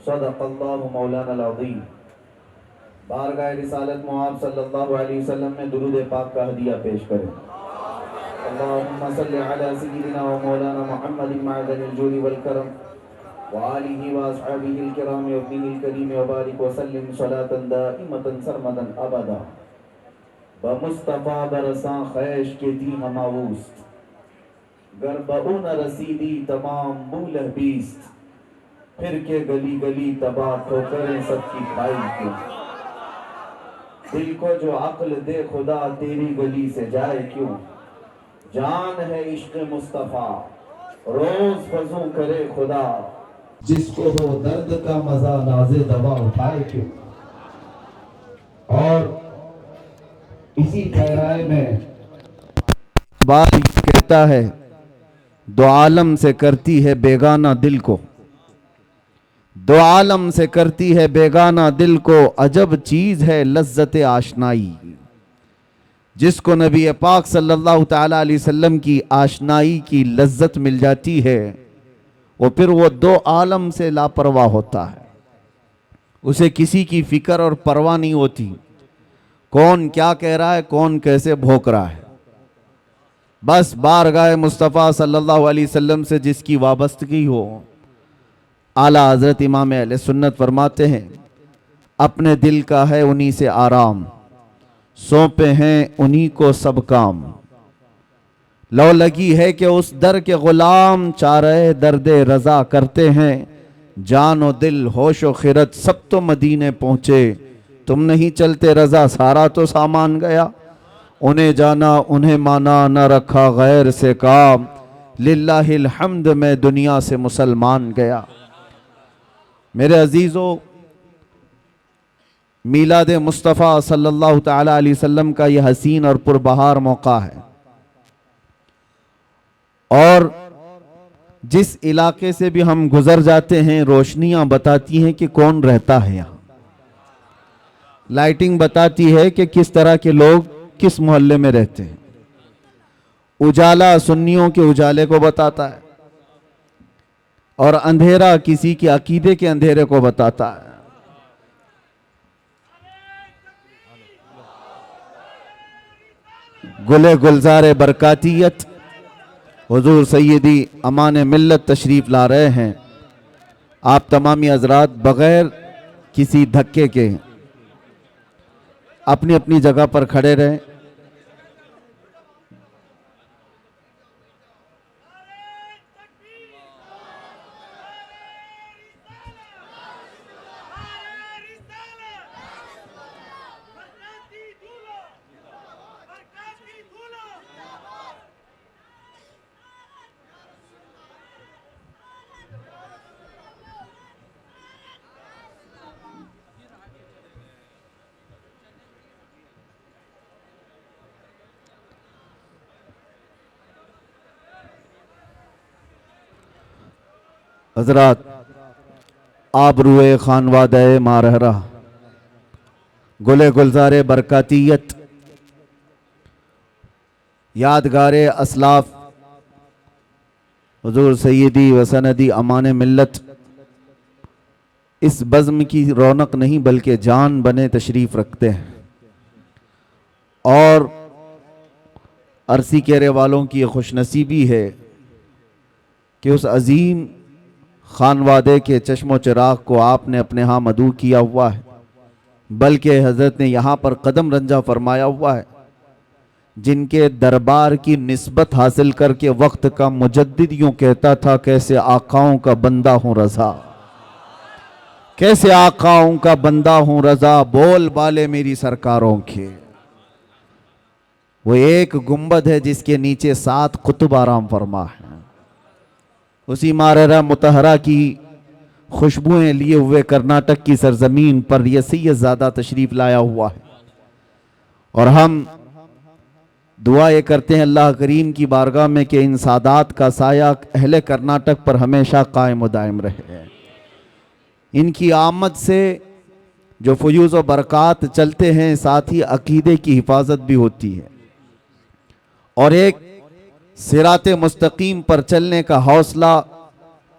صدق اللہ مولانا العظیم۔ بارگاہ رسالت معاب صلی اللہ علیہ وسلم میں درود پاک کا ہدیہ پیش کریں۔ اللہم صلی علی سیدنا و مولانا محمد معدن الجود والکرم وآلہ واصحابہ الکرام وابنہ الکریم وبارک وسلم صلاة دائمتا سرمدا ابدا بمصطفیٰ برساں خیش کے دی ہماوست گر بہو نہ رسیدی تمام بولہ بیست پھر کے گلی گلی تباہ ٹھوکریں سب کی کھائی کیوں دل کو جو عقل دے خدا تیری گلی سے جائے کیوں جان ہے عشق مصطفیٰ روز فضوں کرے خدا جس کو ہو درد کا مزہ ناز دوا اٹھائے کیوں۔ اور اسی پیرائے میں بات کہتا ہے دو عالم سے کرتی ہے بیگانہ دل کو، دو عالم سے کرتی ہے بیگانہ دل کو، عجب چیز ہے لذت آشنائی۔ جس کو نبی پاک صلی اللہ تعالیٰ علیہ وسلم کی آشنائی کی لذت مل جاتی ہے وہ پھر وہ دو عالم سے لاپرواہ ہوتا ہے، اسے کسی کی فکر اور پرواہ نہیں ہوتی، کون کیا کہہ رہا ہے، کون کیسے بھوک رہا ہے۔ بس بارگاہ مصطفیٰ صلی اللہ علیہ وسلم سے جس کی وابستگی ہو، اعلیٰ حضرت امام اہل سنت فرماتے ہیں اپنے دل کا ہے انہی سے آرام، سونپے ہیں انہی کو سب کام، لو لگی ہے کہ اس در کے غلام چارہ درد رضا کرتے ہیں، جان و دل ہوش و خرد سب تو مدینے پہنچے، تم نہیں چلتے رضا سارا تو سامان گیا، انہیں جانا انہیں مانا نہ رکھا غیر سے کام، للہ الحمد میں دنیا سے مسلمان گیا۔ میرے عزیزو، میلاد مصطفیٰ صلی اللہ تعالیٰ علیہ وسلم کا یہ حسین اور پربہار موقع ہے، اور جس علاقے سے بھی ہم گزر جاتے ہیں روشنیاں بتاتی ہیں کہ کون رہتا ہے یہاں، لائٹنگ بتاتی ہے کہ کس طرح کے لوگ کس محلے میں رہتے ہیں، اجالا سنیوں کے اجالے کو بتاتا ہے اور اندھیرا کسی کے عقیدے کے اندھیرے کو بتاتا ہے۔ گلے گلزار برکاتیت حضور سیدی امان ملت تشریف لا رہے ہیں، آپ تمامی حضرات بغیر کسی دھکے کے اپنی اپنی جگہ پر کھڑے رہیں۔ حضرات، آبروئے خانوادہ مارہرہ، گلے گلزار برکاتیت، یادگار اسلاف حضور سیدی و سندی امان ملت، اس بزم کی رونق نہیں بلکہ جان بنے تشریف رکھتے ہیں، اور عرصی کیرے والوں کی خوش نصیبی ہے کہ اس عظیم خانوادے کے چشم و چراغ کو آپ نے اپنے ہاں مدعو کیا ہوا ہے، بلکہ حضرت نے یہاں پر قدم رنجہ فرمایا ہوا ہے، جن کے دربار کی نسبت حاصل کر کے وقت کا مجدد یوں کہتا تھا کیسے آقاؤں کا بندہ ہوں رضا، کیسے آقاؤں کا بندہ ہوں رضا، بول بالے میری سرکاروں کے۔ وہ ایک گنبد ہے جس کے نیچے 7 قطب آرام فرما ہے، اسی مارہرہ مطہرہ کی خوشبوئیں لیے ہوئے کرناٹک کی سرزمین پر یہ سید زادہ تشریف لایا ہوا ہے، اور ہم دعا یہ کرتے ہیں اللہ کریم کی بارگاہ میں کہ ان سادات کا سایہ اہل کرناٹک پر ہمیشہ قائم و دائم رہے۔ ان کی آمد سے جو فیوز و برکات چلتے ہیں، ساتھ ہی عقیدے کی حفاظت بھی ہوتی ہے، اور ایک صراط مستقیم پر چلنے کا حوصلہ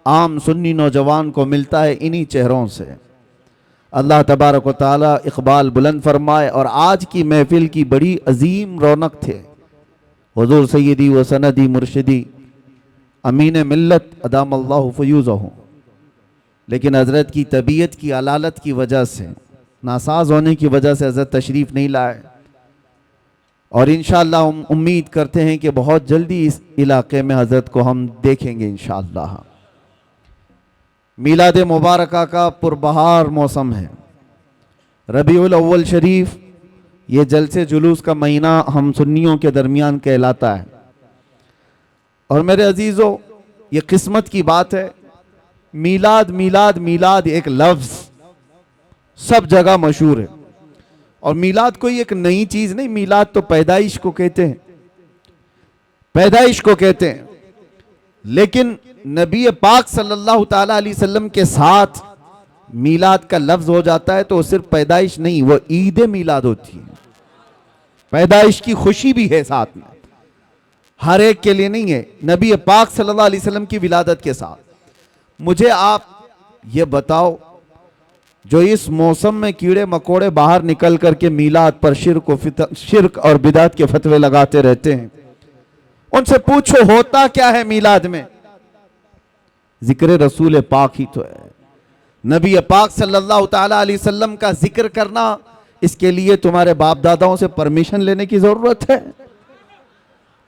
عام سنی نوجوان کو ملتا ہے انہی چہروں سے۔ اللہ تبارک و تعالی اقبال بلند فرمائے۔ اور آج کی محفل کی بڑی عظیم رونق تھے حضور سیدی و سندی مرشدی امین ملت ادام اللہ فیوزہ، لیکن حضرت کی طبیعت کی علالت کی وجہ سے، ناساز ہونے کی وجہ سے حضرت تشریف نہیں لائے، اور انشاءاللہ ہم امید کرتے ہیں کہ بہت جلدی اس علاقے میں حضرت کو ہم دیکھیں گے انشاءاللہ۔ میلاد مبارکہ کا پربہار موسم ہے، ربیع الاول شریف، یہ جلسے جلوس کا مہینہ ہم سنیوں کے درمیان کہلاتا ہے۔ اور میرے عزیزو، یہ قسمت کی بات ہے، میلاد میلاد میلاد ایک لفظ سب جگہ مشہور ہے، اور میلاد کوئی ایک نئی چیز نہیں، میلاد تو پیدائش کو کہتے ہیں، پیدائش کو کہتے ہیں۔ لیکن نبی پاک صلی اللہ تعالیٰ علیہ وسلم کے ساتھ میلاد کا لفظ ہو جاتا ہے تو وہ صرف پیدائش نہیں، وہ عید میلاد ہوتی ہے، پیدائش کی خوشی بھی ہے ساتھ میں، ہر ایک کے لیے نہیں ہے، نبی پاک صلی اللہ علیہ وسلم کی ولادت کے ساتھ۔ مجھے آپ یہ بتاؤ، جو اس موسم میں کیڑے مکوڑے باہر نکل کر کے میلاد پر شرک اور بدعت کے فتوے لگاتے رہتے ہیں، ان سے پوچھو ہوتا کیا ہے میلاد میں؟ ذکر رسول پاک ہی تو ہے، نبی پاک صلی اللہ تعالیٰ علیہ وسلم کا ذکر کرنا، اس کے لیے تمہارے باپ داداؤں سے پرمیشن لینے کی ضرورت ہے؟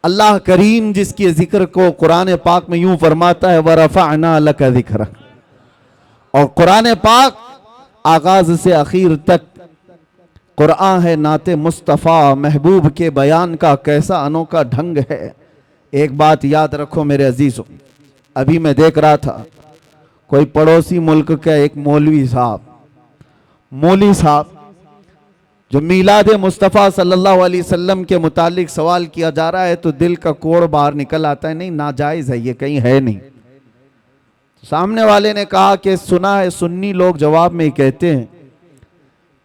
اللہ کریم جس کے ذکر کو قرآن پاک میں یوں فرماتا ہے وَرَفَعْنَا لَكَ ذِكْرَكَ، اور قرآن پاک آغاز سے اخیر تک قرآن ہے، نعت مصطفیٰ محبوب کے بیان کا کیسا انوکھا ڈھنگ ہے۔ ایک بات یاد رکھو میرے عزیزوں، ابھی میں دیکھ رہا تھا کوئی پڑوسی ملک کا ایک مولوی صاحب جو میلاد مصطفیٰ صلی اللہ علیہ وسلم کے متعلق سوال کیا جا رہا ہے تو دل کا کوڑ باہر نکل آتا ہے، نہیں ناجائز ہے، یہ کہیں ہے نہیں۔ سامنے والے نے کہا کہ سنا ہے، سنی لوگ جواب میں کہتے ہیں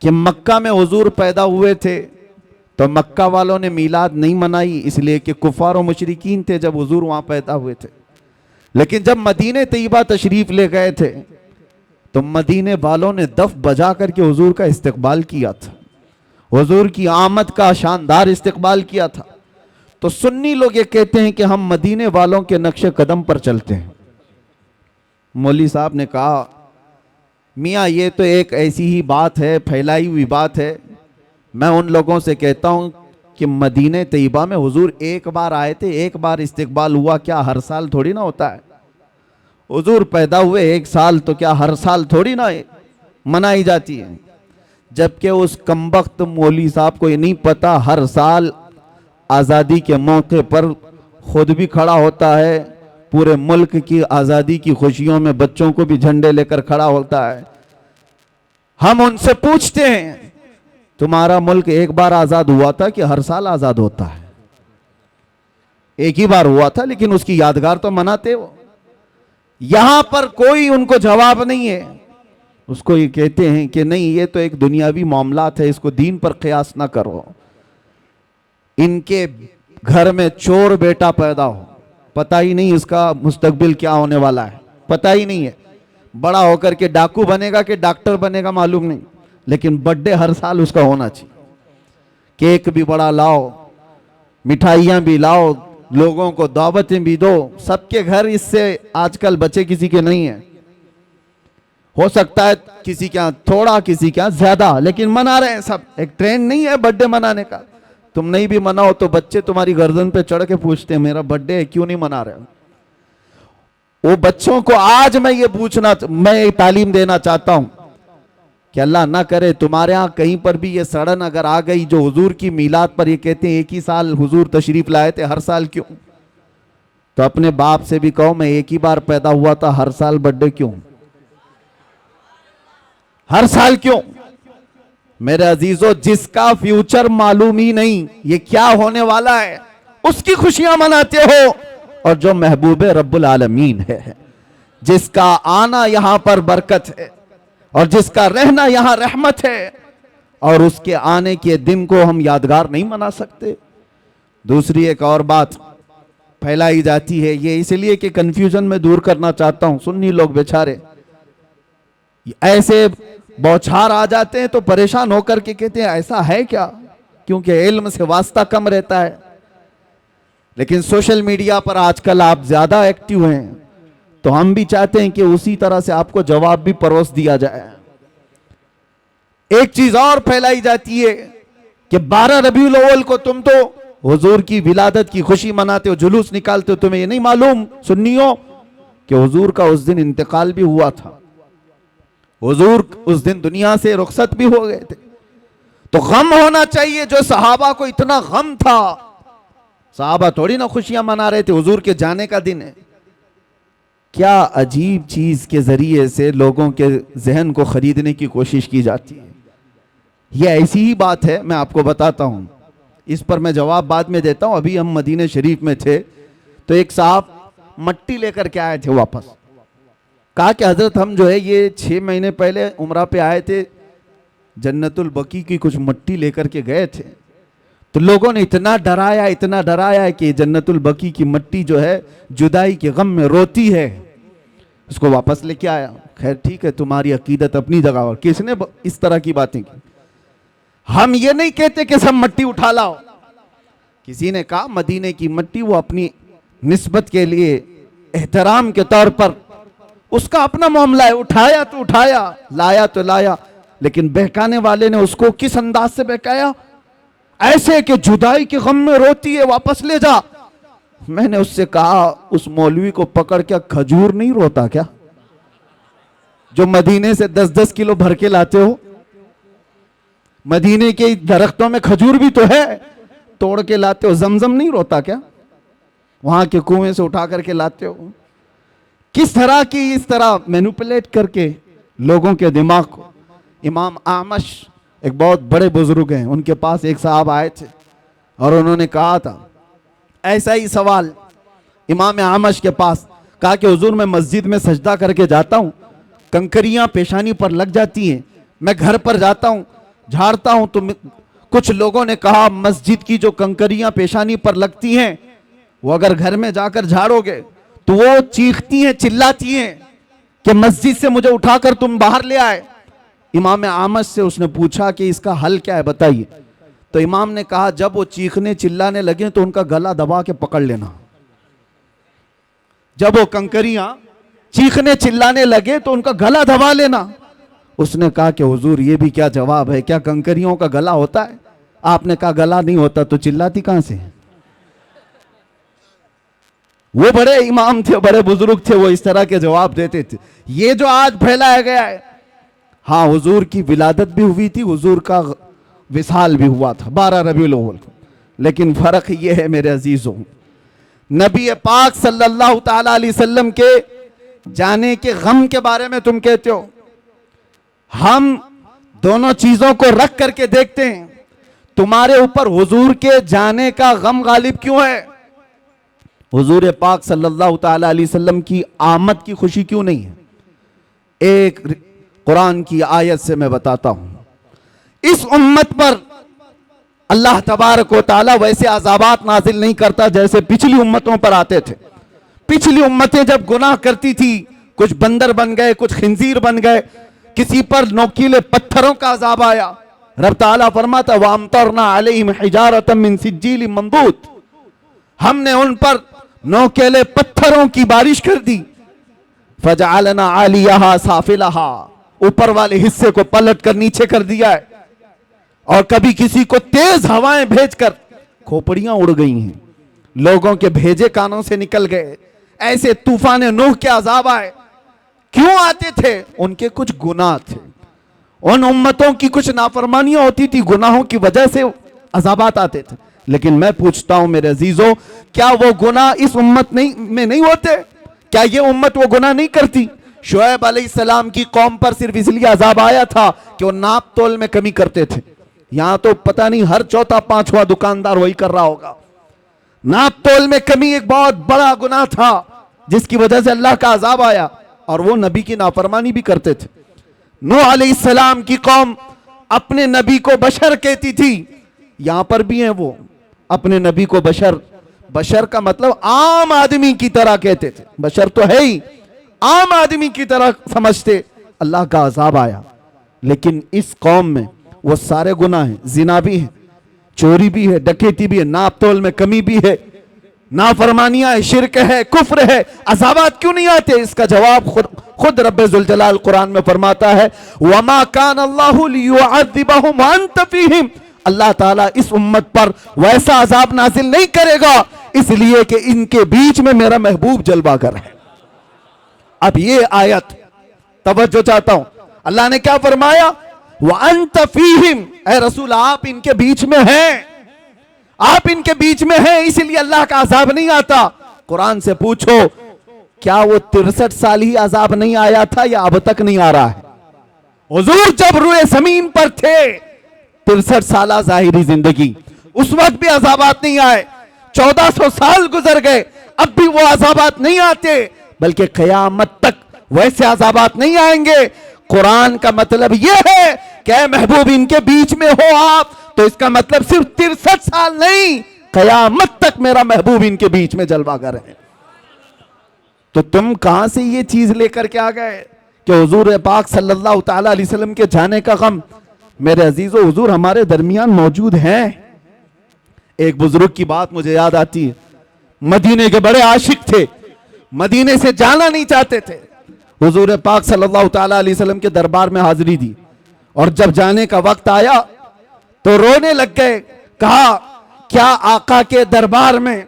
کہ مکہ میں حضور پیدا ہوئے تھے تو مکہ والوں نے میلاد نہیں منائی، اس لیے کہ کفار و مشرکین تھے جب حضور وہاں پیدا ہوئے تھے، لیکن جب مدینہ طیبہ تشریف لے گئے تھے تو مدینہ والوں نے دف بجا کر کے حضور کا استقبال کیا تھا، حضور کی آمد کا شاندار استقبال کیا تھا۔ تو سنی لوگ یہ کہتے ہیں کہ ہم مدینہ والوں کے نقش قدم پر چلتے ہیں۔ مولوی صاحب نے کہا میاں یہ تو ایک ایسی ہی بات ہے، پھیلائی ہوئی بات ہے، میں ان لوگوں سے کہتا ہوں کہ مدینہ طیبہ میں حضور ایک بار آئے تھے، ایک بار استقبال ہوا، کیا ہر سال تھوڑی نہ ہوتا ہے؟ حضور پیدا ہوئے ایک سال تو کیا ہر سال تھوڑی نہ منائی جاتی ہے؟ جبکہ اس کمبخت مولوی صاحب کو یہ نہیں پتا ہر سال آزادی کے موقع پر خود بھی کھڑا ہوتا ہے، پورے ملک کی آزادی کی خوشیوں میں بچوں کو بھی جھنڈے لے کر کھڑا ہوتا ہے۔ ہم ان سے پوچھتے ہیں تمہارا ملک ایک بار آزاد ہوا تھا کہ ہر سال آزاد ہوتا ہے؟ ایک ہی بار ہوا تھا، لیکن اس کی یادگار تو مناتے ہو۔ یہاں پر کوئی ان کو جواب نہیں ہے، اس کو یہ کہتے ہیں کہ نہیں یہ تو ایک دنیاوی معاملات ہے، اس کو دین پر قیاس نہ کرو۔ ان کے گھر میں چور بیٹا پیدا ہو، پتہ ہی نہیں اس کا مستقبل کیا ہونے والا ہے، پتہ ہی نہیں ہے، بڑا ہو کر کے ڈاکو بنے گا کہ ڈاکٹر بنے گا معلوم نہیں، لیکن برتھڈے ہر سال اس کا ہونا چاہیے، کیک بھی بڑا لاؤ، مٹھائیاں بھی لاؤ، لوگوں کو دعوتیں بھی دو۔ سب کے گھر اس سے آج کل بچے کسی کے نہیں ہیں، ہو سکتا ہے کسی کے ہاں تھوڑا کسی کے ہاں زیادہ، لیکن منا رہے ہیں سب۔ ایک ٹرینڈ نہیں ہے برتھڈے منانے کا، تم نہیں بھی مناؤ تو بچے تمہاری گردن پہ چڑھ کے پوچھتے ہیں میرا برتھڈے ہے کیوں نہیں منا رہے ہو؟ وہ بچوں کو آج میں یہ تعلیم دینا چاہتا ہوں کہ اللہ نہ کرے تمہارے ہاں کہیں پر بھی یہ سڑن اگر آ گئی جو حضور کی میلاد پر یہ کہتے ہیں ایک ہی سال حضور تشریف لائے تھے، ہر سال کیوں؟ تو اپنے باپ سے بھی کہو میں ایک ہی بار پیدا ہوا تھا، ہر سال برتھڈے کیوں؟ ہر سال کیوں؟ میرے عزیزو، جس کا فیوچر معلوم ہی نہیں یہ کیا ہونے والا ہے، اس کی خوشیاں مناتے ہو، اور جو محبوب رب العالمین ہے، جس کا آنا یہاں پر برکت ہے اور جس کا رہنا یہاں رحمت ہے، اور اس کے آنے کے دن کو ہم یادگار نہیں منا سکتے؟ دوسری ایک اور بات، پھیلائی جاتی ہے، یہ اس لیے کہ کنفیوژن میں دور کرنا چاہتا ہوں. سنی لوگ بیچارے ایسے بوچھار آ جاتے ہیں تو پریشان ہو کر کے کہتے ہیں ایسا ہے کیا، کیونکہ علم سے واسطہ کم رہتا ہے. لیکن سوشل میڈیا پر آج کل آپ زیادہ ایکٹیو ہیں، تو ہم بھی چاہتے ہیں کہ اسی طرح سے آپ کو جواب بھی پروس دیا جائے. ایک چیز اور پھیلائی جاتی ہے کہ 12 ربیع الاول کو تم تو حضور کی ولادت کی خوشی مناتے ہو، جلوس نکالتے ہو، تمہیں یہ نہیں معلوم سنیو کہ حضور کا اس دن انتقال بھی ہوا تھا، حضور اس دن دنیا سے رخصت بھی ہو گئے تھے. تو غم ہونا چاہیے جو صحابہ کو اتنا غم تھا. صحابہ تھوڑی نہ خوشیاں منا رہے تھے، حضور کے جانے کا دن ہے. کیا عجیب چیز کے ذریعے سے لوگوں کے ذہن کو خریدنے کی کوشش کی جاتی ہے. یہ ایسی ہی بات ہے، میں آپ کو بتاتا ہوں، اس پر میں جواب بعد میں دیتا ہوں. ابھی ہم مدینہ شریف میں تھے تو ایک صاحب مٹی لے کر کے آئے تھے واپس. کہا کہ حضرت ہم جو ہے یہ 6 مہینے پہلے عمرہ پہ آئے تھے، جنت البقیع کی کچھ مٹی لے کر کے گئے تھے، تو لوگوں نے اتنا ڈرایا کہ جنت البقیع کی مٹی جو ہے جدائی کے غم میں روتی ہے، اس کو واپس لے کے آیا. خیر ٹھیک ہے، تمہاری عقیدت اپنی جگہ، اور کس نے اس طرح کی باتیں کی. ہم یہ نہیں کہتے کہ سب مٹی اٹھا لاؤ. کسی نے کہا مدینے کی مٹی وہ اپنی نسبت کے لیے احترام کے طور پر اس کا اپنا معاملہ ہے، اٹھایا تو اٹھایا، لایا تو لایا. لیکن بہکانے والے نے اس کو کس انداز سے بہکایا؟ ایسے کہ جدائی کے غم میں روتی ہے، واپس لے جا. میں نے اس سے کہا اس مولوی کو پکڑ کے کھجور نہیں روتا کیا، جو مدینے سے 10-10 کلو بھر کے لاتے ہو؟ مدینے کے درختوں میں کھجور بھی تو ہے، توڑ کے لاتے ہو. زمزم نہیں روتا کیا، وہاں کے کنویں سے اٹھا کر کے لاتے ہو؟ کس طرح کی اس طرح مینوپولیٹ کر کے لوگوں کے دماغ کو. امام اعمش ایک بہت بڑے بزرگ ہیں، ان کے پاس ایک صاحب آئے تھے اور انہوں نے کہا تھا ایسا ہی سوال امام اعمش کے پاس. کہا کہ حضور میں مسجد میں سجدہ کر کے جاتا ہوں، کنکریاں پیشانی پر لگ جاتی ہیں، میں گھر پر جاتا ہوں جھاڑتا ہوں تو کچھ لوگوں نے کہا مسجد کی جو کنکریاں پیشانی پر لگتی ہیں وہ اگر گھر میں جا کر جھاڑو گے تو وہ چیختی ہیں، چلاتی ہیں کہ مسجد سے مجھے اٹھا کر تم باہر لے آئے. امام اعمش سے اس نے پوچھا کہ اس کا حل کیا ہے بتائیے. تو امام نے کہا جب وہ چیخنے چلانے لگے تو ان کا گلا دبا کے پکڑ لینا. جب وہ کنکریاں چیخنے چلانے لگے تو ان کا گلا دبا لینا. اس نے کہا کہ حضور یہ بھی کیا جواب ہے، کیا کنکریوں کا گلا ہوتا ہے؟ آپ نے کہا گلا نہیں ہوتا تو چلاتی کہاں سے؟ وہ بڑے امام تھے، بڑے بزرگ تھے، وہ اس طرح کے جواب دیتے تھے. یہ جو آج پھیلایا گیا ہے، ہاں حضور کی ولادت بھی ہوئی تھی، حضور کا وصال بھی ہوا تھا 12 ربیع الاول کو. لیکن فرق یہ ہے میرے عزیزوں، نبی پاک صلی اللہ تعالی علیہ وسلم کے جانے کے غم کے بارے میں تم کہتے ہو. ہم دونوں چیزوں کو رکھ کر کے دیکھتے ہیں، تمہارے اوپر حضور کے جانے کا غم غالب کیوں ہے؟ حضور پاک صلی اللہ تعالی علیہ وسلم کی آمد کی خوشی کیوں نہیں ہے؟ ایک قرآن کی آیت سے میں بتاتا ہوں. اس امت پر اللہ تبارک و تعالی ویسے عذابات نازل نہیں کرتا جیسے پچھلی امتوں پر آتے تھے. پچھلی امتیں جب گناہ کرتی تھی، کچھ بندر بن گئے، کچھ خنزیر بن گئے، کسی پر نوکیلے پتھروں کا عذاب آیا. رب تعالیٰ فرماتا وَأَمْطَرْنَا عَلَيْهِمْ حِجَارَةً مِّن سِجِّيلٍ مَّنضُودٍ، ہم نے ان پر نوکیلے پتھروں کی بارش کر دی. فَجَعَلْنَا عَالِيَهَا سَافِلَهَا، اوپر والے حصے کو پلٹ کر نیچے کر دیا ہے. اور کبھی کسی کو تیز ہوائیں بھیج کر کھوپڑیاں اڑ گئی ہیں، لوگوں کے بھیجے کانوں سے نکل گئے. ایسے طوفان نوح کے عذاب آئے. کیوں آتے تھے؟ ان کے کچھ گناہ تھے، ان امتوں کی کچھ نافرمانیاں ہوتی تھی، گناہوں کی وجہ سے عذابات آتے تھے. لیکن میں پوچھتا ہوں میرے عزیزوں، کیا وہ گناہ اس امت میں نہیں ہوتے؟ کیا یہ امت وہ گناہ نہیں کرتی؟ شعیب علیہ السلام کی قوم پر صرف اس لیے عذاب آیا تھا کہ وہ ناپ تول میں کمی کرتے تھے. یہاں تو پتہ نہیں ہر چوتھا پانچواں دکاندار وہی کر رہا ہوگا. ناپ تول میں کمی ایک بہت بڑا گناہ تھا جس کی وجہ سے اللہ کا عذاب آیا، اور وہ نبی کی نافرمانی بھی کرتے تھے. نوح علیہ السلام کی قوم اپنے نبی کو بشر کہتی تھی، یہاں پر بھی ہیں وہ اپنے نبی کو بشر. بشر کا مطلب عام آدمی کی طرح کہتے تھے، بشر تو ہے ہی، عام آدمی کی طرح سمجھتے، اللہ کا عذاب آیا۔ لیکن اس قوم میں وہ سارے گناہ ہیں، زنا بھی ہے، چوری بھی ہے، ڈکیتی بھی ہے، ناپ تول میں کمی بھی ہے، نافرمانیاں ہے، شرک ہے، کفر ہے، عذابات کیوں نہیں آتے؟ اس کا جواب خود رب ذوالجلال قرآن میں فرماتا ہے وَمَا كَانَ اللَّهُ لِيُعَذِّبَهُمْ وَأَنْتَ فِيهِمْ، اللہ تعالیٰ اس امت پر ویسا عذاب نازل نہیں کرے گا اس لیے کہ ان کے بیچ میں میرا محبوب جلوہ گر ہے۔ اب یہ آیت توجہ چاہتا ہوں، اللہ نے کیا فرمایا؟ وَأَنْتَ فِيهِمْ، اے رسول آپ ان کے بیچ میں ہیں، آپ ان کے بیچ میں ہیں، اس لیے اللہ کا عذاب نہیں آتا۔ قرآن سے پوچھو کیا وہ 63 سال ہی عذاب نہیں آیا تھا یا اب تک نہیں آ رہا ہے؟ حضور جب روئے زمین پر تھے 63 سالہ ظاہری زندگی، اس وقت بھی عذابات نہیں آئے، 1400 سال گزر گئے اب بھی وہ عذابات نہیں آتے، بلکہ قیامت تک ویسے عذابات نہیں آئیں گے۔ قرآن کا مطلب یہ ہے کہ اے محبوب ان کے بیچ میں ہو آپ، تو اس کا مطلب صرف 63 سال نہیں، قیامت تک میرا محبوب ان کے بیچ میں جلوہ گر ہے۔ تو تم کہاں سے یہ چیز لے کر کے آ گئے کہ حضور پاک صلی اللہ تعالیٰ علیہ وسلم کے جانے کا غم؟ میرے عزیزو، حضور ہمارے درمیان موجود ہیں۔ ایک بزرگ کی بات مجھے یاد آتی ہے، مدینے کے بڑے عاشق تھے، مدینے سے جانا نہیں چاہتے تھے، حضور پاک صلی اللہ تعالیٰ علیہ وسلم کے دربار میں حاضری دی، اور جب جانے کا وقت آیا تو رونے لگ گئے، کہا کیا آقا کے دربار میں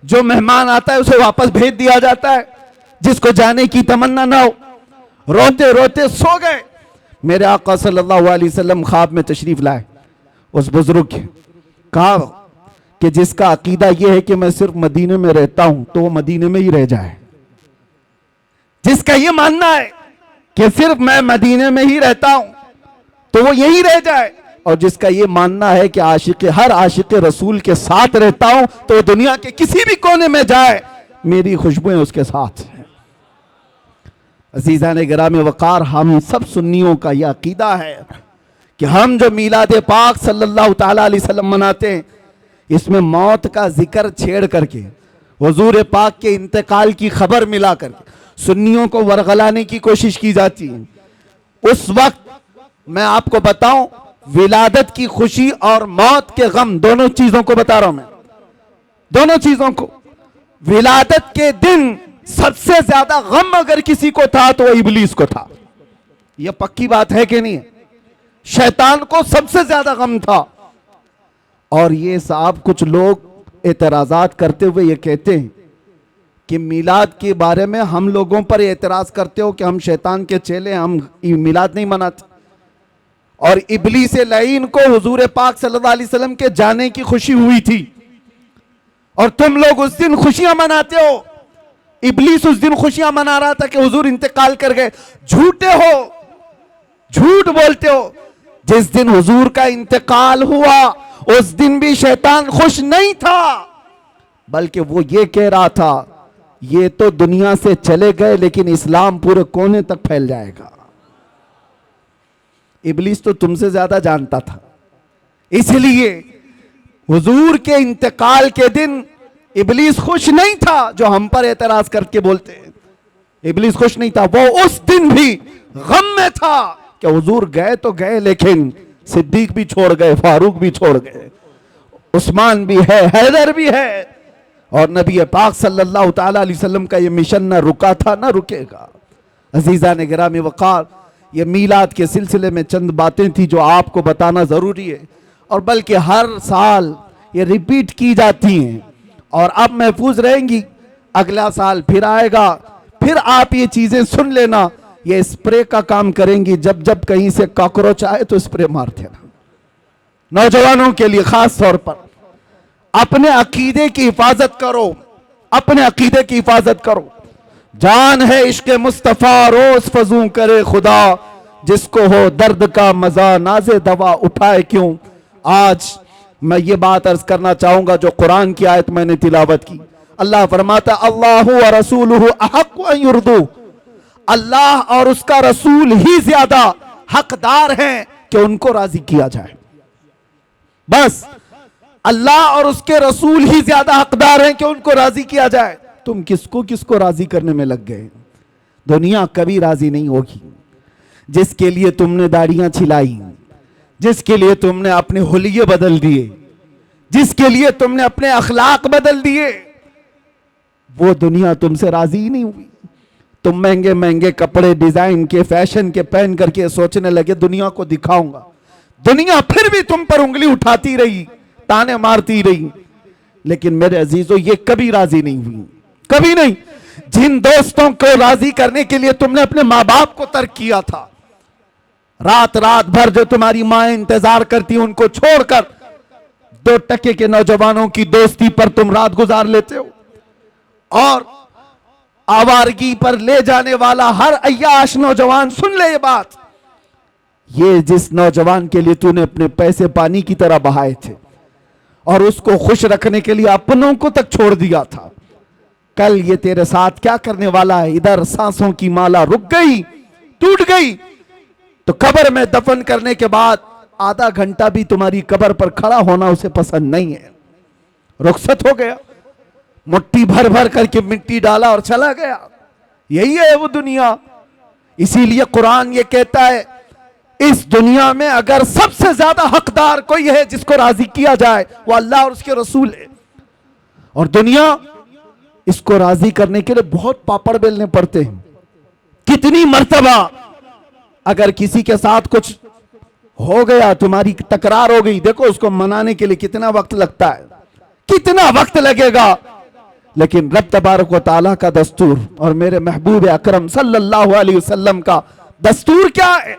جو مہمان آتا ہے اسے واپس بھیج دیا جاتا ہے جس کو جانے کی تمنا نہ ہو؟ روتے روتے سو گئے۔ میرے آقا صلی اللہ علیہ وسلم خواب میں تشریف لائے، اس بزرگ کے کہا کہ جس کا عقیدہ یہ ہے کہ میں صرف مدینے میں رہتا ہوں تو وہ مدینے میں ہی رہ جائے، جس کا یہ ماننا ہے کہ صرف میں مدینے میں ہی رہتا ہوں تو وہ یہی رہ جائے، اور جس کا یہ ماننا ہے کہ ہر عاشق رسول کے ساتھ رہتا ہوں تو وہ دنیا کے کسی بھی کونے میں جائے میری خوشبوئیں اس کے ساتھ ہیں۔ عزیزان گرام وقار، ہم سب سنیوں کا یہ عقیدہ ہے کہ ہم جو میلاد پاک صلی اللہ تعالیٰ علیہ وسلم مناتے ہیں، اس میں موت کا ذکر چھیڑ کر کے، حضور پاک کے انتقال کی خبر ملا کر کے سنیوں کو ورغلانے کی کوشش کی جاتی ہے۔ اس وقت میں آپ کو بتاؤں، ولادت کی خوشی اور موت کے غم، دونوں چیزوں کو بتا رہا ہوں میں، دونوں چیزوں کو۔ ولادت کے دن سب سے زیادہ غم اگر کسی کو تھا تو وہ ابلیس کو تھا، یہ پکی بات ہے کہ نہیں؟ شیطان کو سب سے زیادہ غم تھا۔ اور یہ صاحب کچھ لوگ اعتراضات کرتے ہوئے یہ کہتے ہیں کہ میلاد کے بارے میں ہم لوگوں پر اعتراض کرتے ہو کہ ہم شیطان کے چیلے، ہم میلاد نہیں مناتے، اور ابلیس لعین کو حضور پاک صلی اللہ علیہ وسلم کے جانے کی خوشی ہوئی تھی اور تم لوگ اس دن خوشیاں مناتے ہو۔ ابلیس اس دن خوشیاں منا رہا تھا کہ حضور انتقال کر گئے۔ جھوٹے ہو، جھوٹ بولتے ہو۔ جس دن حضور کا انتقال ہوا اس دن بھی شیطان خوش نہیں تھا، بلکہ وہ یہ کہہ رہا تھا یہ تو دنیا سے چلے گئے لیکن اسلام پورے کونے تک پھیل جائے گا۔ ابلیس تو تم سے زیادہ جانتا تھا، اس لیے حضور کے انتقال کے دن ابلیس خوش نہیں تھا جو ہم پر اعتراض کر کے بولتے ہیں۔ ابلیس خوش نہیں تھا، وہ اس دن بھی غم میں تھا کہ حضور گئے تو گئے لیکن صدیق بھی چھوڑ گئے، فاروق بھی چھوڑ گئے، عثمان بھی ہے، حیدر بھی ہے، اور نبی پاک صلی اللہ تعالیٰ علیہ وسلم کا یہ مشن نہ رکا تھا نہ رکے گا۔ عزیزان گرامی وقار، یہ میلاد کے سلسلے میں چند باتیں تھی جو آپ کو بتانا ضروری ہے، اور بلکہ ہر سال یہ ریپیٹ کی جاتی ہیں اور اب محفوظ رہیں گی۔ اگلا سال پھر آئے گا، پھر آپ یہ چیزیں سن لینا، یہ اسپرے کا کام کریں گی، جب جب کہیں سے کاکروچ آئے تو اسپرے مار دینا۔ نوجوانوں کے لیے خاص طور پر اپنے عقیدے کی حفاظت کرو، اپنے عقیدے کی حفاظت کرو۔ جان ہے عشق مصطفیٰ روز فزوں کرے خدا، جس کو ہو درد کا مزہ ناز دوا اٹھائے کیوں۔ آج میں یہ بات عرض کرنا چاہوں گا جو قرآن کی آیت میں نے تلاوت کی۔ اللہ فرماتا اللہ و رسولہ احق ان یرضوہ، اللہ اور اس کا رسول ہی زیادہ حقدار ہیں کہ ان کو راضی کیا جائے۔ بس اللہ اور اس کے رسول ہی زیادہ حقدار ہیں کہ ان کو راضی کیا جائے. تم کس کو راضی کرنے میں لگ گئے. دنیا کبھی راضی نہیں ہوگی. جس کے لیے تم نے داڑیاں چھلائی، جس کے لیے تم نے اپنے حلیے بدل دیے، جس کے لیے تم نے اپنے اخلاق بدل دیے، وہ دنیا تم سے راضی ہی نہیں ہوئی. تم مہنگے مہنگے کپڑے ڈیزائن کے فیشن کے پہن کر کے سوچنے لگے دنیا کو دکھاؤں گا. دنیا پھر بھی تم پر انگلی اٹھاتی رہی، تانے مارتی رہی. لیکن میرے عزیزو یہ کبھی راضی نہیں ہوئی، کبھی نہیں. جن دوستوں کو راضی کرنے کے لیے تم نے اپنے ماں باپ کو ترک کیا تھا، رات بھر جو تمہاری ماں انتظار کرتی ان کو چھوڑ کر 2 ٹکے کے نوجوانوں کی دوستی پر تم رات گزار لیتے ہو. اور آوارگی پر لے جانے والا ہر عیاش نوجوان، سن لے یہ بات، یہ جس نوجوان کے لیے تو نے اپنے پیسے پانی کی طرح بہائے تھے اور اس کو خوش رکھنے کے لیے اپنوں کو تک چھوڑ دیا تھا، کل یہ تیرے ساتھ کیا کرنے والا ہے. ادھر سانسوں کی مالا رک گئی، ٹوٹ گئی، تو قبر میں دفن کرنے کے بعد آدھا گھنٹہ بھی تمہاری قبر پر کھڑا ہونا اسے پسند نہیں ہے. رخصت ہو گیا، مٹی بھر کر کے مٹی ڈالا اور چلا گیا. یہی ہے وہ دنیا. اسی لیے قرآن یہ کہتا ہے اس دنیا میں اگر سب سے زیادہ حقدار کوئی ہے جس کو راضی کیا جائے وہ اللہ اور اس کے رسول ہے. اور دنیا اس کو راضی کرنے کے لیے بہت پاپڑ بیلنے پڑتے ہیں. کتنی مرتبہ اگر کسی کے ساتھ کچھ ہو گیا، تمہاری تکرار ہو گئی، دیکھو اس کو منانے کے لیے کتنا وقت لگتا ہے، کتنا وقت لگے گا. لیکن رب تبارک و تعالیٰ کا دستور اور میرے محبوب اکرم صلی اللہ علیہ وسلم کا دستور کیا ہے؟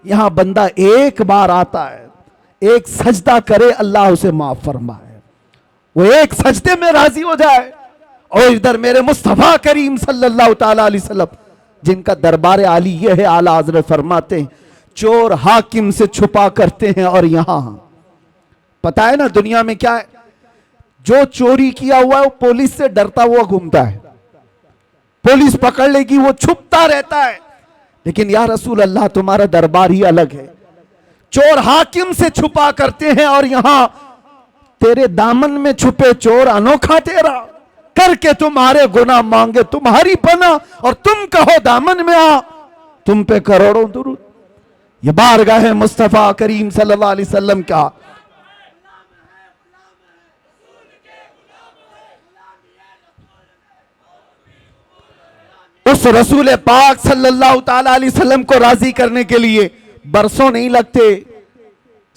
یہاں بندہ ایک بار آتا ہے، ایک سجدہ کرے، اللہ اسے معاف فرمائے، وہ ایک سجدے میں راضی ہو جائے. اور ادھر میرے مصطفیٰ کریم صلی اللہ تعالیٰ علیہ وسلم جن کا دربار عالی یہ ہے، اعلیٰ حضرت فرماتے ہیں چور حاکم سے چھپا کرتے ہیں. اور یہاں پتا ہے نا دنیا میں کیا ہے، جو چوری کیا ہوا ہے وہ پولیس سے ڈرتا ہوا گھومتا ہے، پولیس پکڑ لے گی وہ چھپتا رہتا ہے. لیکن یا رسول اللہ تمہارا دربار ہی الگ ہے. چور حاکم سے چھپا کرتے ہیں اور یہاں تیرے دامن میں چھپے چور انوکھا تیرا کر کے تمہارے گناہ مانگے تمہاری پناہ اور تم کہو دامن میں آ، تم پہ کروڑوں درود. یہ بارگاہ مصطفیٰ کریم صلی اللہ علیہ وسلم کا اس رسول پاک صلی اللہ تعالیٰ علیہ وسلم کو راضی کرنے کے لیے برسوں نہیں لگتے،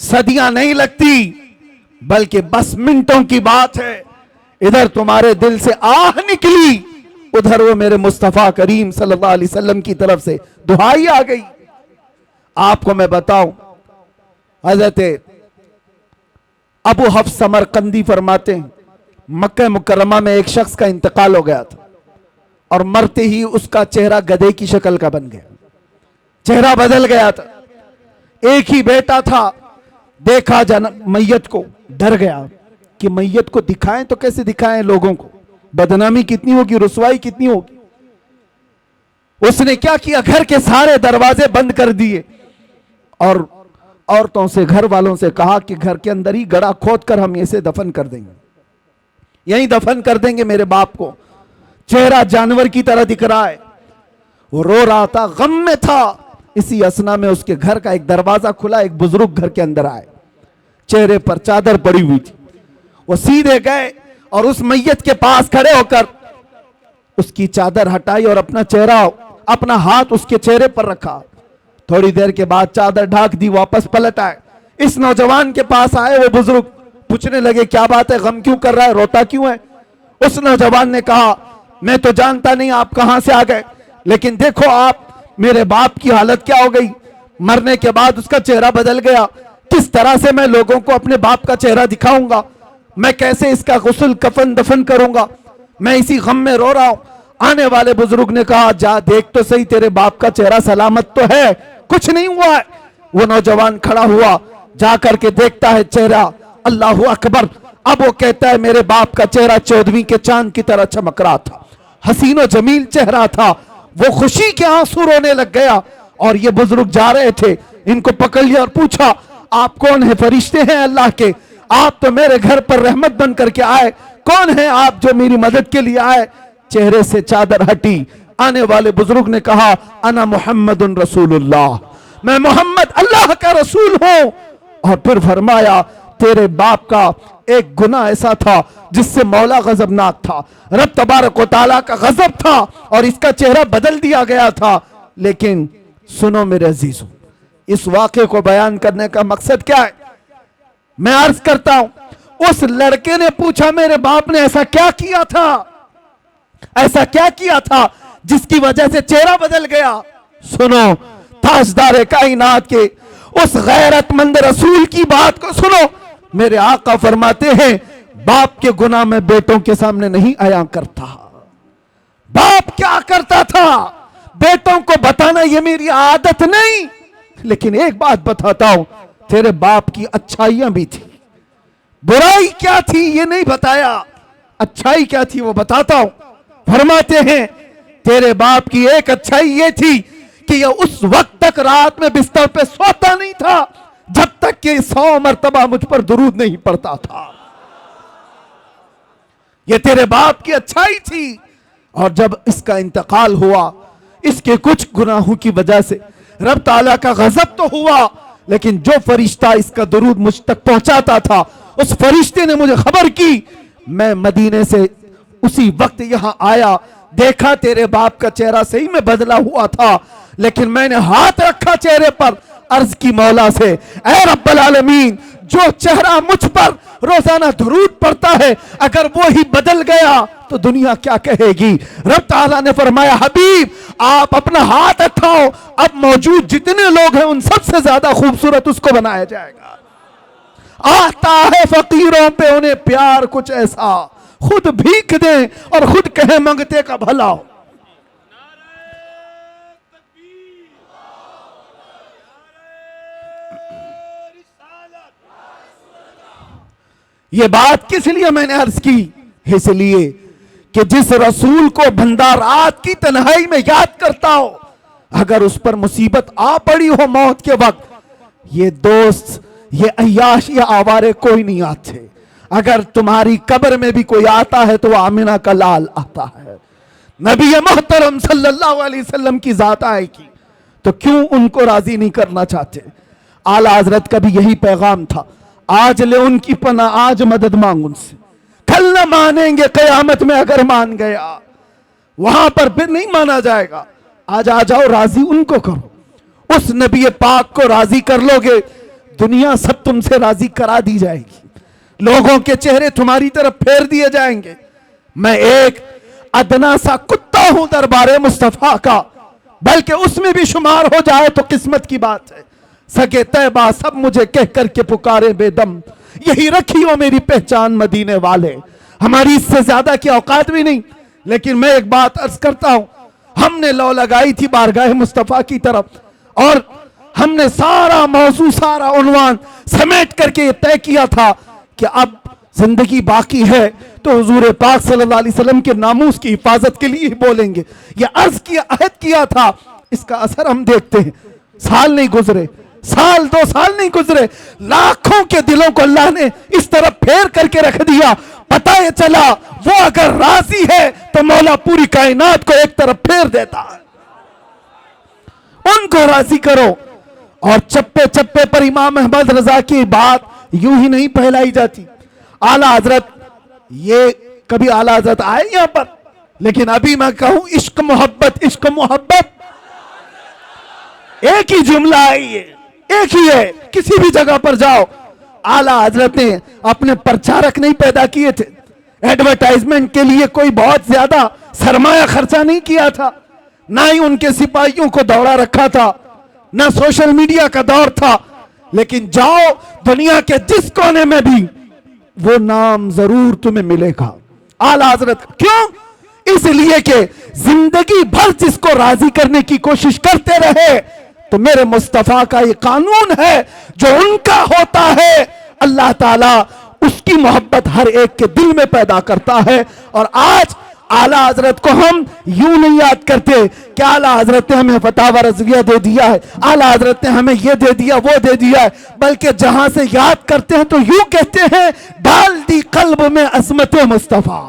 صدیاں نہیں لگتی، بلکہ بس منٹوں کی بات ہے. ادھر تمہارے دل سے آہ نکلی، ادھر وہ میرے مصطفیٰ کریم صلی اللہ علیہ وسلم کی طرف سے دعائی آ گئی. آپ کو میں بتاؤں، حضرت ابو حفص سمرقندی فرماتے ہیں مکہ مکرمہ میں ایک شخص کا انتقال ہو گیا تھا اور مرتے ہی اس کا چہرہ گدھے کی شکل کا بن گیا، چہرہ بدل گیا تھا. ایک ہی بیٹا تھا، دیکھا میت کو ڈر گیا کہ میت کو دکھائیں تو کیسے دکھائیں لوگوں کو، بدنامی کتنی ہوگی، رسوائی کتنی ہوگی. اس نے کیا کیا، گھر کے سارے دروازے بند کر دیے اور عورتوں سے، گھر والوں سے کہا کہ گھر کے اندر ہی گڑھا کھود کر ہم اسے دفن کر دیں گے، یہیں دفن کر دیں گے میرے باپ کو. چہرہ جانور کی طرح دکھ رہا ہے، وہ رو رہا تھا، غم میں تھا. اسی اسنا میں اس کے گھر کا ایک دروازہ کھلا، ایک بزرگ گھر کے اندر آئے، چہرے پر چادر پڑی ہوئی تھی. وہ سیدھے گئے اور اس میت کے پاس کھڑے ہو کر اس کی چادر ہٹائی اور اپنا چہرہ، اپنا ہاتھ اس کے چہرے پر رکھا. تھوڑی دیر کے بعد چادر ڈھانک دی، واپس پلٹ آئے. اس نوجوان کے پاس آئے وہ بزرگ، پوچھنے لگے کیا بات ہے، غم کیوں کر رہا ہے، روتا کیوں ہے؟ اس نوجوان نے کہا میں تو جانتا نہیں آپ کہاں سے آ گئے، لیکن دیکھو آپ میرے باپ کی حالت کیا ہو گئی، مرنے کے بعد اس کا چہرہ بدل گیا. کس طرح سے میں لوگوں کو اپنے باپ کا چہرہ دکھاؤں گا، میں کیسے اس کا غسل کفن دفن کروں گا، میں اسی غم میں رو رہا ہوں. آنے والے بزرگ نے کہا جا دیکھ تو صحیح، تیرے باپ کا چہرہ سلامت تو ہے، کچھ نہیں ہوا ہے. وہ نوجوان کھڑا ہوا، جا کر کے دیکھتا ہے چہرہ، اللہ اکبر. اب وہ کہتا ہے میرے باپ کا چہرہ 14ویں کے چاند کی طرح چمک رہا تھا، حسین و جمیل چہرہ تھا. وہ خوشی کے آنسو رونے لگ گیا. اور یہ بزرگ جا رہے تھے، ان کو پکڑ لیا اور پوچھا آپ کون ہیں؟ فرشتے ہیں اللہ کے. آپ تو میرے گھر پر رحمت بن کر کے آئے، کون ہیں آپ جو میری مدد کے لیے آئے؟ چہرے سے چادر ہٹی، آنے والے بزرگ نے کہا انا محمد رسول اللہ، میں محمد اللہ کا رسول ہوں۔ اور پھر فرمایا تیرے باپ کا ایک گناہ ایسا تھا جس سے مولا غضبناک تھا، رب تبارک و تعالیٰ کا غضب تھا اور اس کا چہرہ بدل دیا گیا تھا۔ لیکن سنو میرے عزیزوں، اس واقعے کو بیان کرنے کا مقصد کیا ہے؟ میں عرض کرتا ہوں، اس لڑکے نے پوچھا میرے باپ نے ایسا کیا کیا تھا، ایسا کیا کیا تھا جس کی وجہ سے چہرہ بدل گیا؟ سنو تاجدار کائنات کے اس غیرت مند رسول کی بات کو سنو۔ میرے آقا فرماتے ہیں باپ کے گناہ میں بیٹوں کے سامنے نہیں آیا کرتا۔ باپ کیا کرتا تھا بیٹوں کو بتانا یہ میری عادت نہیں، لیکن ایک بات بتاتا ہوں، تیرے باپ کی اچھائیاں بھی تھی، برائی کیا تھی یہ نہیں بتایا، اچھائی کیا تھی وہ بتاتا ہوں۔ فرماتے ہیں تیرے باپ کی ایک اچھائی یہ تھی کہ یہ اس وقت تک رات میں بستر پہ سوتا نہیں تھا جب تک کہ 100 مرتبہ مجھ پر درود نہیں پڑتا تھا۔ یہ تیرے باپ کی اچھائی تھی۔ اور جب اس کا انتقال ہوا، اس کے کچھ گناہوں کی وجہ سے رب تعالیٰ کا غضب تو ہوا، لیکن جو فرشتہ اس کا درود مجھ تک پہنچاتا تھا اس فرشتے نے مجھے خبر کی۔ میں مدینے سے اسی وقت یہاں آیا، دیکھا تیرے باپ کا چہرہ صحیح میں بدلا ہوا تھا، لیکن میں نے ہاتھ رکھا چہرے پر، عرض کی مولا سے اے رب العالمین جو چہرہ مجھ پر روزانہ درود پڑتا ہے اگر وہی بدل گیا تو دنیا کیا کہے گی؟ رب تعالیٰ نے فرمایا حبیب آپ اپنا ہاتھ اٹھاؤ، اب موجود جتنے لوگ ہیں ان سب سے زیادہ خوبصورت اس کو بنایا جائے گا۔ آتا ہے فقیروں پہ انہیں پیار کچھ ایسا، خود بھیک دیں اور خود کہیں منگتے کا بھلا ہو۔ یہ بات کس لیے میں نے عرض کی؟ اس لیے کہ جس رسول کو بندہ رات کی تنہائی میں یاد کرتا ہو، اگر اس پر مصیبت آ پڑی ہو موت کے وقت، یہ دوست، یہ عیاش، یہ آوارے کوئی نہیں آتے۔ اگر تمہاری قبر میں بھی کوئی آتا ہے تو وہ آمنہ کا لال آتا ہے، نبی محترم صلی اللہ علیہ وسلم کی ذات آئے گی، تو کیوں ان کو راضی نہیں کرنا چاہتے؟ اعلیٰ حضرت کا بھی یہی پیغام تھا، آج لے ان کی پناہ، آج مدد مانگ ان سے، کل نہ مانیں گے، قیامت میں اگر مان گیا وہاں پر پھر نہیں مانا جائے گا۔ آج آ جاؤ، راضی ان کو کرو، اس نبی پاک کو راضی کر لو گے، دنیا سب تم سے راضی کرا دی جائے گی، لوگوں کے چہرے تمہاری طرف پھیر دیے جائیں گے۔ میں ایک ادنا سا کتا ہوں دربار مصطفیٰ کا، بلکہ اس میں بھی شمار ہو جائے تو قسمت کی بات ہے۔ سگے طیبہ سب مجھے کہہ کر کے پکارے بے دم، یہی رکھی ہو میری پہچان مدینے والے۔ ہماری اس سے زیادہ کی اوقات بھی نہیں، لیکن میں ایک بات عرض کرتا ہوں، ہم نے لو لگائی تھی بارگاہ مصطفیٰ کی طرف، اور ہم نے سارا موضوع، سارا عنوان سمیٹ کر کے یہ طے کیا تھا کہ اب زندگی باقی ہے تو حضور پاک صلی اللہ علیہ وسلم کے ناموس کی حفاظت کے لیے ہی بولیں گے۔ یہ عرض کیا، عہد کیا تھا، اس کا اثر ہم دیکھتے ہیں، سال نہیں گزرے، سال 2 سال نہیں گزرے، لاکھوں کے دلوں کو اللہ نے اس طرف پھیر کر کے رکھ دیا۔ پتہ یہ چلا وہ اگر راضی ہے تو مولا پوری کائنات کو ایک طرف پھیر دیتا ہے۔ ان کو راضی کرو۔ اور چپے چپے پر امام احمد رضا کی بات یوں ہی نہیں پھیلائی جاتی۔ اعلیٰ حضرت، یہ کبھی اعلیٰ حضرت آئے یہاں پر، لیکن ابھی میں کہوں عشق محبت، عشق محبت ایک ہی جملہ آئی ہے، ایک ہی ہے، کسی بھی جگہ پر جاؤ۔ اعلیٰ حضرت نے اپنے پرچارک نہیں پیدا کیے تھے، ایڈورٹائزمنٹ کے لیے کوئی بہت زیادہ سرمایہ خرچہ نہیں کیا تھا، نہ ہی ان کے سپاہیوں کو دوڑا رکھا تھا، نہ سوشل میڈیا کا دور تھا، لیکن جاؤ دنیا کے جس کونے میں بھی وہ نام ضرور تمہیں ملے گا۔ اعلیٰ حضرت کیوں؟ اس لیے کہ زندگی بھر جس کو راضی کرنے کی کوشش کرتے رہے، تو میرے مصطفیٰ کا یہ قانون ہے، جو ان کا ہوتا ہے اللہ تعالیٰ اس کی محبت ہر ایک کے دل میں پیدا کرتا ہے۔ اور آج اعلیٰ حضرت کو ہم یوں نہیں یاد کرتے کہ اعلیٰ حضرت نے ہمیں فتاوی رضویہ دے دیا ہے، اعلیٰ حضرت نے ہمیں یہ دے دیا وہ دے دیا ہے، بلکہ جہاں سے یاد کرتے ہیں تو یوں کہتے ہیں ڈال دی قلب میں عظمت مصطفیٰ.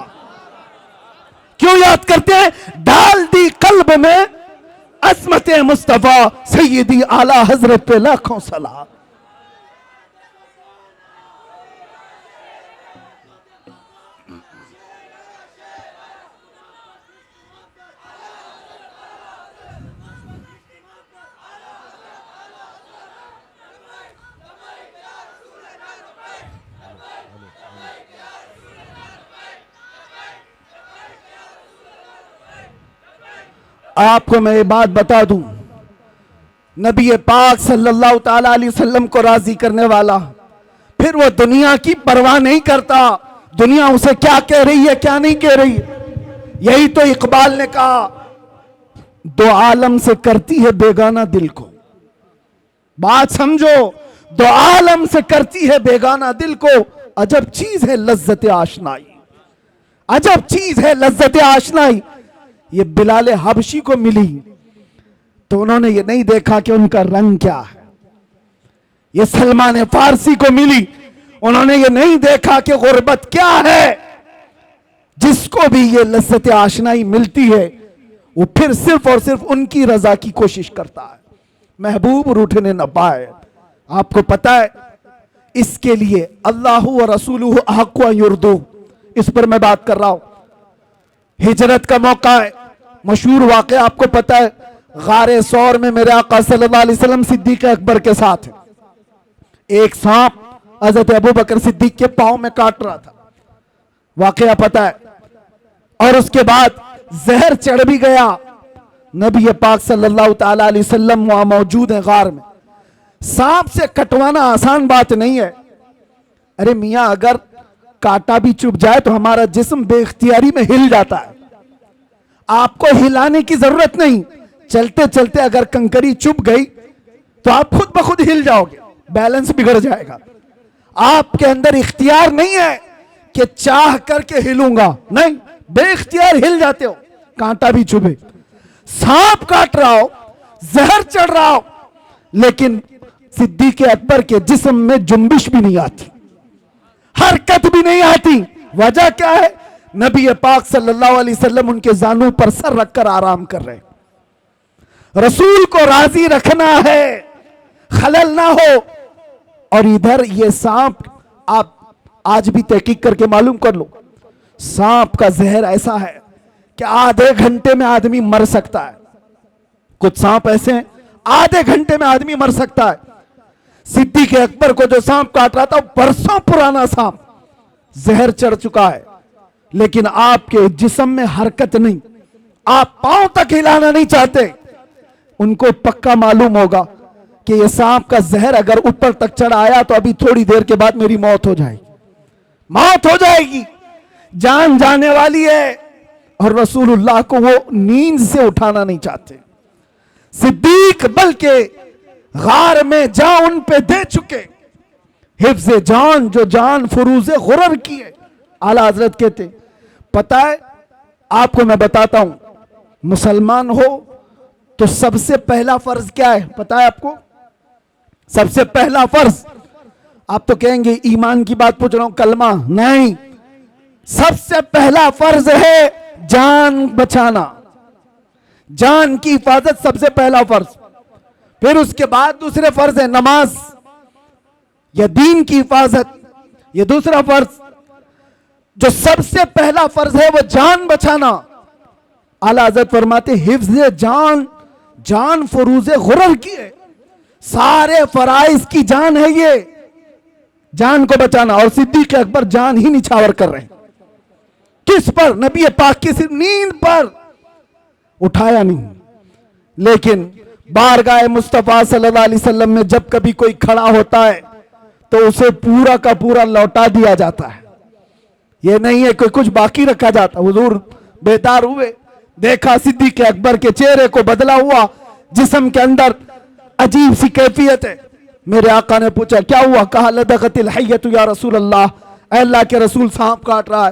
کیوں یاد کرتے ہیں؟ ڈال دی قلب میں عظمت مصطفیٰ سیدی اعلیٰ حضرت پہ لاکھوں سلام. آپ کو میں یہ بات بتا دوں، نبی پاک صلی اللہ تعالیٰ علیہ وسلم کو راضی کرنے والا پھر وہ دنیا کی پرواہ نہیں کرتا دنیا اسے کیا کہہ رہی ہے کیا نہیں کہہ رہی. یہی تو اقبال نے کہا دو عالم سے کرتی ہے بیگانہ دل کو. بات سمجھو، دو عالم سے کرتی ہے بیگانہ دل کو، عجب چیز ہے لذت آشنائی، عجب چیز ہے لذت آشنائی. یہ بلال حبشی کو ملی تو انہوں نے یہ نہیں دیکھا کہ ان کا رنگ کیا ہے. یہ سلمان فارسی کو ملی، انہوں نے یہ نہیں دیکھا کہ غربت کیا ہے. جس کو بھی یہ لذت آشنائی ملتی ہے وہ پھر صرف اور صرف ان کی رضا کی کوشش کرتا ہے، محبوب روٹھنے نہ پائے. آپ کو پتا ہے اس کے لیے اللہ و رسولہ احق ان یردو، اس پر میں بات کر رہا ہوں. ہجرت کا موقع ہے، مشہور واقعہ آپ کو پتا ہے، غار ثور میں میرے آقا صلی اللہ علیہ وسلم صدیق اکبر کے ساتھ ایک سانپ حضرت ابوبکر صدیق کے پاؤں میں کاٹ رہا تھا، واقعہ پتا ہے. اور اس کے بعد زہر چڑھ بھی گیا. نبی پاک صلی اللہ تعالیٰ علیہ وسلم وہاں موجود ہیں غار میں. سانپ سے کٹوانا آسان بات نہیں ہے. ارے میاں اگر کاٹا بھی چپ جائے تو ہمارا جسم بے اختیاری میں ہل جاتا ہے، آپ کو ہلانے کی ضرورت نہیں. چلتے چلتے اگر کنکری چپ گئی تو آپ خود بخود ہل جاؤ گے، بیلنس بگڑ جائے گا. آپ کے اندر اختیار نہیں ہے کہ چاہ کر کے ہلوں گا، نہیں، بے اختیار ہل جاتے ہو. کانٹا بھی چبھے، سانپ کاٹ رہا ہو، زہر چڑھ رہا ہو، لیکن صدیق اکبر کے جسم میں جنبش بھی نہیں آتی، حرکت بھی نہیں آتی. وجہ کیا ہے؟ نبی پاک صلی اللہ علیہ وسلم ان کے زانوں پر سر رکھ کر آرام کر رہے. رسول کو راضی رکھنا ہے، خلل نہ ہو. اور ادھر یہ سانپ، آپ آج بھی تحقیق کر کے معلوم کر لو، سانپ کا زہر ایسا ہے کہ آدھے گھنٹے میں آدمی مر سکتا ہے. کچھ سانپ ایسے ہیں آدھے گھنٹے میں آدمی مر سکتا ہے. صدیق اکبر کو جو سانپ کاٹ رہا تھا وہ برسوں پرانا سانپ، زہر چڑھ چکا ہے، لیکن آپ کے جسم میں حرکت نہیں، آپ پاؤں تک ہلانا نہیں چاہتے. ان کو پکا معلوم ہوگا کہ یہ سانپ کا زہر اگر اوپر تک چڑھ آیا تو ابھی تھوڑی دیر کے بعد میری موت ہو جائے گی، موت ہو جائے گی، جان جانے والی ہے. اور رسول اللہ کو وہ نیند سے اٹھانا نہیں چاہتے. صدیق بلکہ غار میں جان ان پہ دے چکے، حفظ جان جو جان فروز غرر کی ہے. اعلیٰ حضرت کہتے پتہ ہے آپ کو میں بتاتا ہوں، مسلمان ہو تو سب سے پہلا فرض کیا ہے پتہ ہے آپ کو؟ سب سے پہلا فرض، آپ تو کہیں گے ایمان کی بات پوچھ رہا ہوں، کلمہ نہیں، سب سے پہلا فرض ہے جان بچانا، جان کی حفاظت سب سے پہلا فرض. پھر اس کے بعد دوسرے فرض ہے نماز یا دین کی حفاظت، یہ دوسرا فرض. جو سب سے پہلا فرض ہے وہ جان بچانا. اعلیٰ حضرت فرماتے حفظ جان، جان فروز غرر کی ہے، سارے فرائض کی جان ہے یہ، جان کو بچانا. اور صدیق اکبر جان ہی نچھاور کر رہے ہیں. کس پر؟ نبی پاک کی صرف نیند پر. اٹھایا نہیں، لیکن بارگاہ مصطفیٰ صلی اللہ علیہ وسلم میں جب کبھی کوئی کھڑا ہوتا ہے تو اسے پورا کا پورا لوٹا دیا جاتا ہے. یہ نہیں ہے کہ کچھ باقی رکھا جاتا. حضور بیدار ہوئے، دیکھا صدیق اکبر کے چہرے کو بدلا ہوا، جسم کے اندر عجیب سی کیفیت ہے. میرے آقا نے پوچھا کیا ہوا؟ کہا لدغت الحیۃ یا رسول اللہ، اے اللہ کے رسول سانپ کاٹ رہا ہے.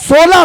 16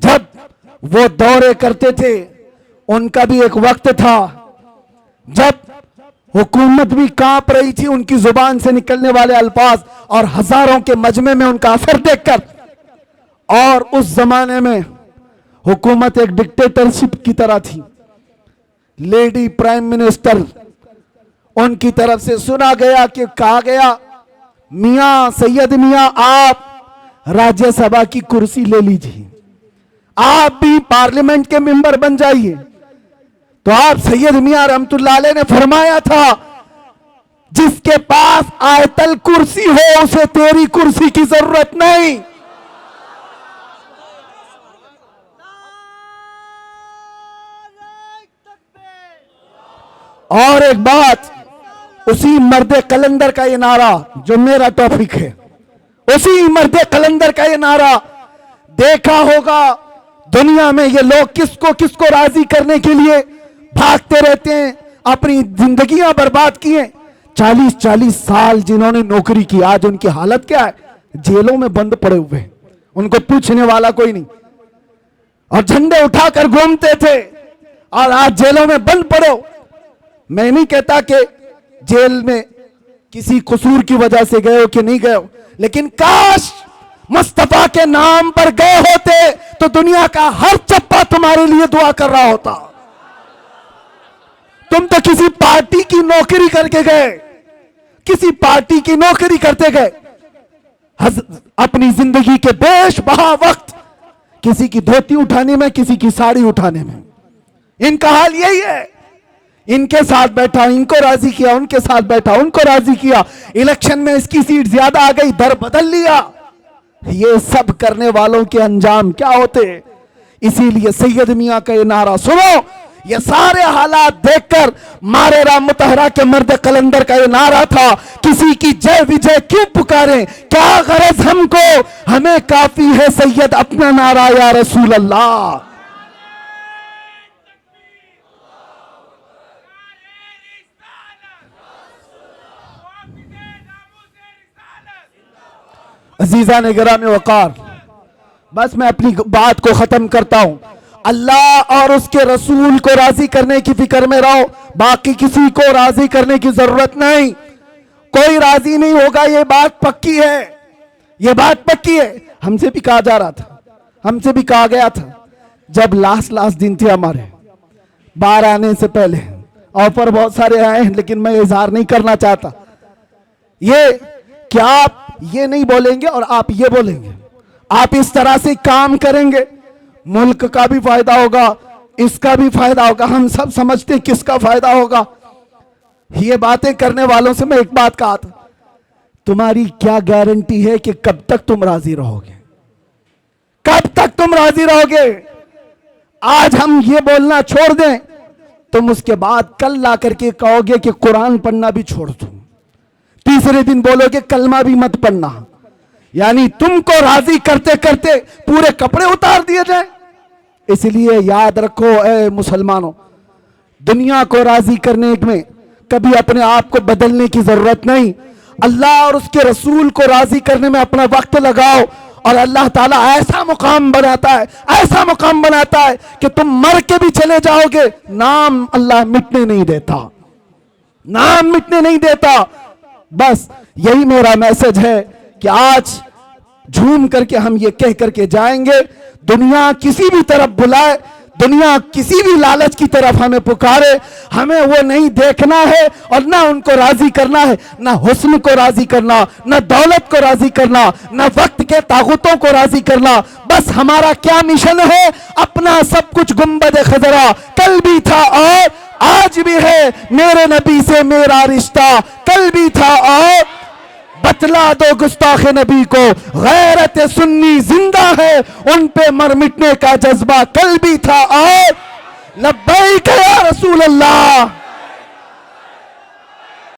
جب وہ دورے کرتے تھے ان کا بھی ایک وقت تھا جب حکومت بھی کانپ رہی تھی ان کی زبان سے نکلنے والے الفاظ اور ہزاروں کے مجمع میں ان کا اثر دیکھ کر. اور اس زمانے میں حکومت ایک ڈکٹیٹرشپ کی طرح تھی. لیڈی پرائم منسٹر ان کی طرف سے سنا گیا کہ کہا گیا میاں سید میاں آپ راجیہ سبھا کی کرسی لے لیجیے, آپ بھی پارلیمنٹ کے ممبر بن جائیے. تو آپ سید میاں رحمت اللہ علیہ نے فرمایا تھا جس کے پاس آیت الکرسی ہو اسے تیری کرسی کی ضرورت نہیں. اور ایک بات, اسی مرد قلندر کا یہ نعرہ جو میرا ٹاپک ہے, اسی مرد قلندر کا یہ نعرہ دیکھا ہوگا دنیا میں یہ لوگ کس کو راضی کرنے کے لیے بھاگتے رہتے ہیں, اپنی زندگیاں برباد کیے. 40 سال جنہوں نے نوکری کی آج ان کی حالت کیا ہے, جیلوں میں بند پڑے ہوئے, ان کو پوچھنے والا کوئی نہیں, اور جھنڈے اٹھا کر گھومتے تھے اور آج جیلوں میں بند پڑے. میں نہیں کہتا کہ جیل میں کسی قصور کی وجہ سے گئے ہو کہ نہیں گئے ہو, لیکن کاش مصطفیٰ کے نام پر گئے ہوتے تو دنیا کا ہر چپا تمہارے لیے دعا کر رہا ہوتا. تم تو کسی پارٹی کی نوکری کر کے گئے, کسی پارٹی کی نوکری کرتے گئے, اپنی زندگی کے بیش بہا وقت کسی کی دھوتی اٹھانے میں, کسی کی ساڑی اٹھانے میں. ان کا حال یہی ہے, ان کے ساتھ بیٹھا ان کو راضی کیا, ان کے ساتھ بیٹھا ان کو راضی کیا, الیکشن میں اس کی سیٹ زیادہ آ گئی در بدل لیا. یہ سب کرنے والوں کے انجام کیا ہوتے. اسی لیے سید میاں کا یہ نعرہ سنو, یہ سارے حالات دیکھ کر مارے رام متحرہ کے مرد قلندر کا یہ نعرہ تھا, کسی کی جے وجے کیوں پکاریں, کیا غرض ہم کو, ہمیں کافی ہے سید اپنا نعرہ یا رسول اللہ. عزیزان گرامی وقار, بس میں اپنی بات کو ختم کرتا ہوں. اللہ اور اس کے رسول کو راضی کرنے کی فکر میں رہو, باقی کسی کو راضی کرنے کی ضرورت نہیں. کوئی راضی نہیں ہوگا, یہ بات پکی ہے, یہ بات پکی ہے. ہم سے بھی کہا جا رہا تھا, ہم سے بھی کہا گیا تھا جب لاسٹ دن تھے ہمارے باہر آنے سے پہلے, آفر بہت سارے آئے ہیں لیکن میں اظہار نہیں کرنا چاہتا, یہ کیا آپ یہ نہیں بولیں گے اور آپ یہ بولیں گے, آپ اس طرح سے کام کریں گے, ملک کا بھی فائدہ ہوگا, اس کا بھی فائدہ ہوگا. ہم سب سمجھتے ہیں کس کا فائدہ ہوگا. یہ باتیں کرنے والوں سے میں ایک بات کہا تھا, تمہاری کیا گارنٹی ہے کہ کب تک تم راضی رہو گے, کب تک تم راضی رہو گے. آج ہم یہ بولنا چھوڑ دیں, تم اس کے بعد کل لا کر کے کہو گے کہ قرآن پڑھنا بھی چھوڑ دوں, تیسرے دن بولو گے کلمہ بھی مت پڑھنا. یعنی تم کو راضی کرتے کرتے پورے کپڑے اتار دیے جائیں. اس لیے یاد رکھو اے مسلمانوں, دنیا کو راضی کرنے میں کبھی اپنے آپ کو بدلنے کی ضرورت نہیں. اللہ اور اس کے رسول کو راضی کرنے میں اپنا وقت لگاؤ, اور اللہ تعالیٰ ایسا مقام بناتا ہے, ایسا مقام بناتا ہے کہ تم مر کے بھی چلے جاؤ گے, نام اللہ مٹنے نہیں دیتا, نام مٹنے نہیں دیتا. بس یہی میرا میسج ہے کہ آج جھوم کر کے ہم یہ کہہ کر کے جائیں گے, دنیا کسی بھی طرف بلائے, دنیا کسی بھی لالچ کی طرف ہمیں پکارے, ہمیں وہ نہیں دیکھنا ہے اور نہ ان کو راضی کرنا ہے, نہ حسن کو راضی کرنا, نہ دولت کو راضی کرنا, نہ وقت کے طاقتوں کو راضی کرنا. بس ہمارا کیا مشن ہے, اپنا سب کچھ گنبد خضرا کل بھی تھا اور آج بھی ہے, میرے نبی سے میرا رشتہ کل بھی تھا اور بتلا دو گستاخ نبی کو غیرت سنی زندہ ہے, ان پہ مر مٹنے کا جذبہ کل بھی تھا اور لبیک یا رسول اللہ.